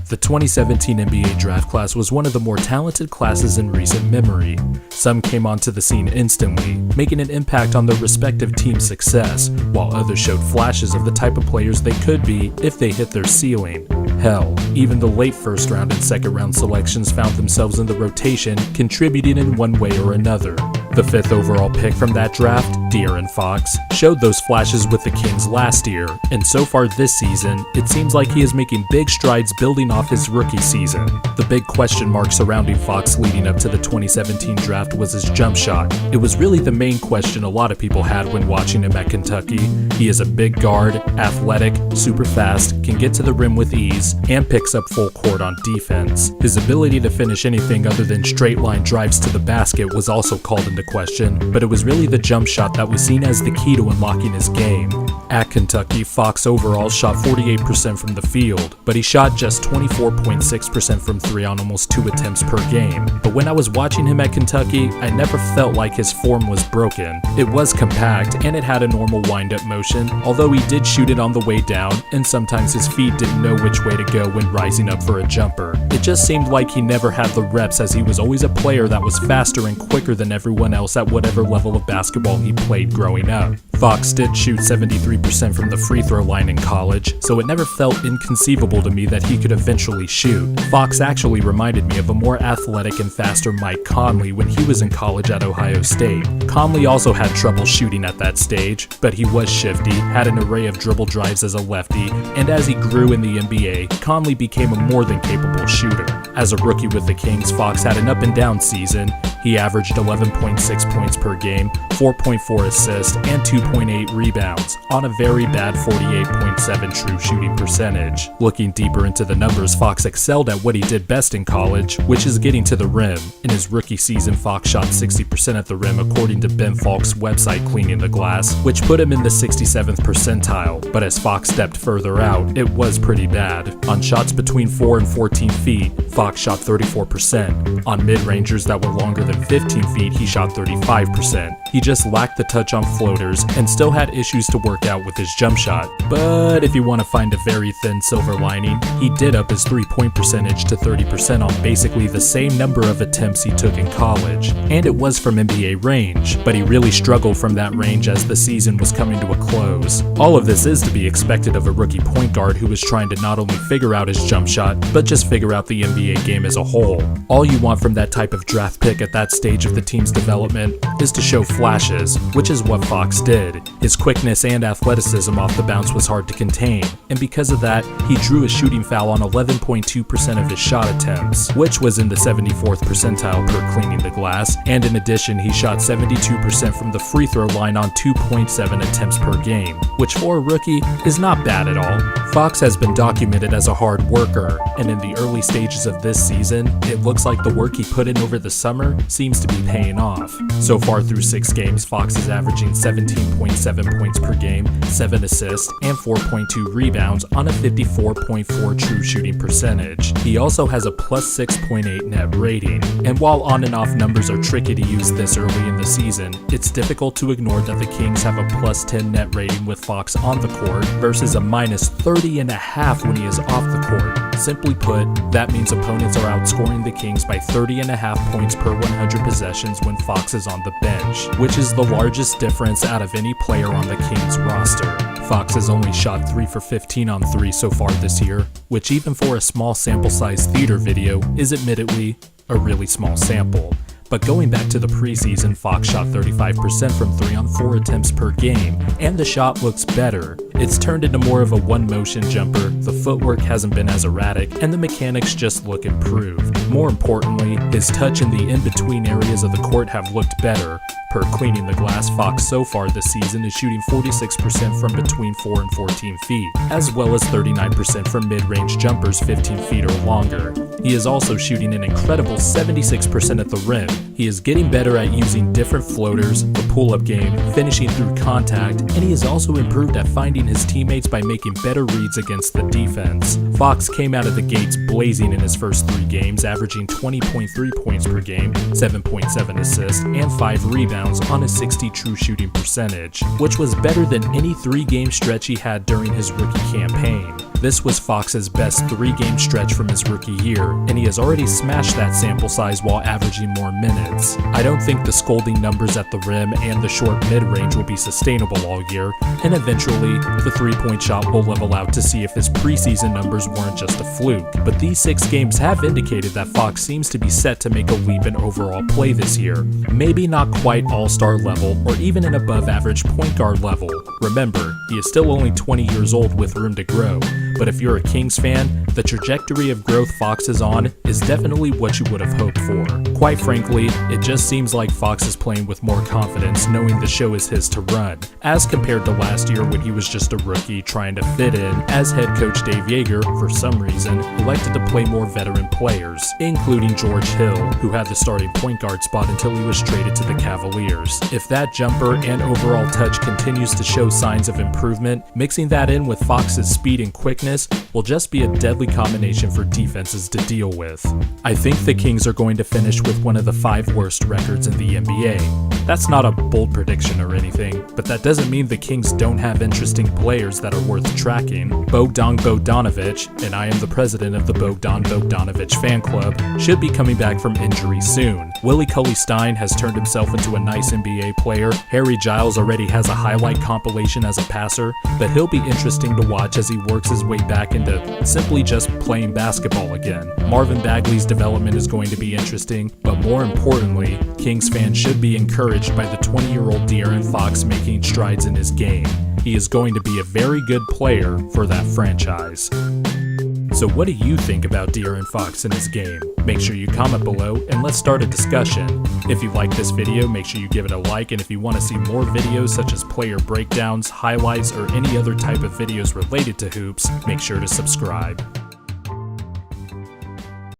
The 2017 NBA draft class was one of the more talented classes in recent memory. Some came onto the scene instantly, making an impact on their respective team's success, while others showed flashes of the type of players they could be if they hit their ceiling. Hell, even the late first round and second round selections found themselves in the rotation, contributing in one way or another. The 5th overall pick from that draft, DeAaron Fox, showed those flashes with the Kings last year, and so far this season, it seems like he is making big strides building off his rookie season. The big question mark surrounding Fox leading up to the 2017 draft was his jump shot. It was really the main question a lot of people had when watching him at Kentucky. He is a big guard, athletic, super fast, can get to the rim with ease, and picks up full court on defense. His ability to finish anything other than straight line drives to the basket was also called into question, but it was really the jump shot that was seen as the key to unlocking his game. At Kentucky, Fox overall shot 48% from the field, but he shot just 24.6% from 3 on almost 2 attempts per game. But when I was watching him at Kentucky, I never felt like his form was broken. It was compact, and it had a normal wind-up motion, although he did shoot it on the way down, and sometimes his feet didn't know which way to go when rising up for a jumper. It just seemed like he never had the reps, as he was always a player that was faster and quicker than everyone else at whatever level of basketball he played growing up. Fox did shoot 73% from the free throw line in college, so it never felt inconceivable to me that he could eventually shoot. Fox actually reminded me of a more athletic and faster Mike Conley when he was in college at Ohio State. Conley also had trouble shooting at that stage, but he was shifty, had an array of dribble drives as a lefty, and as he grew in the NBA, Conley became a more than capable shooter. As a rookie with the Kings, Fox had an up and down season. He averaged 11.6 points per game, 4.4 assists, and 2.8 rebounds on a very bad 48.7 true shooting percentage. Looking deeper into the numbers, Fox excelled at what he did best in college, which is getting to the rim. In his rookie season, Fox shot 60% at the rim according to Ben Falk's website Cleaning the Glass, which put him in the 67th percentile, but as Fox stepped further out, it was pretty bad. On shots between 4 and 14 feet, Fox shot 34%. On mid-rangers that were longer than 15 feet, he shot 35%. He just lacked the touch on floaters and still had issues to work out with his jump shot. But if you want to find a very thin silver lining, he did up his 3-point percentage to 30% on basically the same number of attempts he took in college. And it was from NBA range, but he really struggled from that range as the season was coming to a close. All of this is to be expected of a rookie point guard who is trying to not only figure out his jump shot, but just figure out the NBA game as a whole. All you want from that type of draft pick at that stage of the team's development is to show flashes, which is what Fox did. His quickness and athleticism off the bounce was hard to contain, and because of that, he drew a shooting foul on 11.2% of his shot attempts, which was in the 74th percentile per Cleaning the Glass, and in addition, he shot 72% from the free throw line on 2.7 attempts per game, which for a rookie is not bad at all. Fox has been documented as a hard worker, and in the early stages of this season, it looks like the work he put in over the summer seems to be paying off. So far through 6 games, Fox is averaging 17.7 points per game, 7 assists, and 4.2 rebounds on a 54.4 true shooting percentage. He also has a plus 6.8 net rating, and while on and off numbers are tricky to use this early in the season, it's difficult to ignore that the Kings have a plus 10 net rating with Fox on the court versus a minus 30.5 when he is off the court. Simply put, that means opponents are outscoring the Kings by 30.5 points per 100 possessions when Fox is on the bench, which is the largest difference out of any player on the Kings roster. Fox has only shot 3 for 15 on 3 so far this year, which even for a small sample size theater video is admittedly a really small sample. But going back to the preseason, Fox shot 35% from 3 on 4 attempts per game, and the shot looks better. It's turned into more of a one-motion jumper, the footwork hasn't been as erratic, and the mechanics just look improved. More importantly, his touch in the in-between areas of the court have looked better. Per Cleaning the Glass, Fox so far this season is shooting 46% from between 4 and 14 feet, as well as 39% from mid-range jumpers 15 feet or longer. He is also shooting an incredible 76% at the rim. He is getting better at using different floaters, the pull-up game, finishing through contact, and he has also improved at finding and his teammates by making better reads against the defense. Fox came out of the gates blazing in his first 3 games, averaging 20.3 points per game, 7.7 assists, and 5 rebounds on a 60 true shooting percentage, which was better than any 3-game stretch he had during his rookie campaign. This was Fox's best 3-game stretch from his rookie year, and he has already smashed that sample size while averaging more minutes. I don't think the scolding numbers at the rim and the short mid-range will be sustainable all year, and eventually, the 3-point shot will level out to see if his preseason numbers weren't just a fluke. But these 6 games have indicated that Fox seems to be set to make a leap in overall play this year. Maybe not quite all-star level, or even an above-average point guard level. Remember, he is still only 20 years old with room to grow. But if you're a Kings fan, the trajectory of growth Fox is on is definitely what you would have hoped for. Quite frankly, it just seems like Fox is playing with more confidence, knowing the show is his to run, as compared to last year when he was just a rookie trying to fit in, as head coach Dave Yeager, for some reason, elected to play more veteran players, including George Hill, who had the starting point guard spot until he was traded to the Cavaliers. If that jumper and overall touch continues to show signs of improvement, mixing that in with Fox's speed and quickness will just be a deadly combination for defenses to deal with. I think the Kings are going to finish with one of the 5 worst records in the NBA. That's not a bold prediction or anything, but that doesn't mean the Kings don't have interesting players that are worth tracking. Bogdan Bogdanovic, and I am the president of the Bogdan Bogdanovic fan club, should be coming back from injury soon. Willie Cauley-Stein has turned himself into a nice NBA player. Harry Giles already has a highlight compilation as a passer, but he'll be interesting to watch as he works his way back into simply just playing basketball again. Marvin Bagley's development is going to be interesting, but more importantly, Kings fans should be encouraged by the 20-year-old DeAaron Fox making strides in his game. He is going to be a very good player for that franchise. So what do you think about DeAaron Fox and his game? Make sure you comment below and let's start a discussion. If you like this video, make sure you give it a like, and if you want to see more videos such as player breakdowns, highlights, or any other type of videos related to hoops, make sure to subscribe.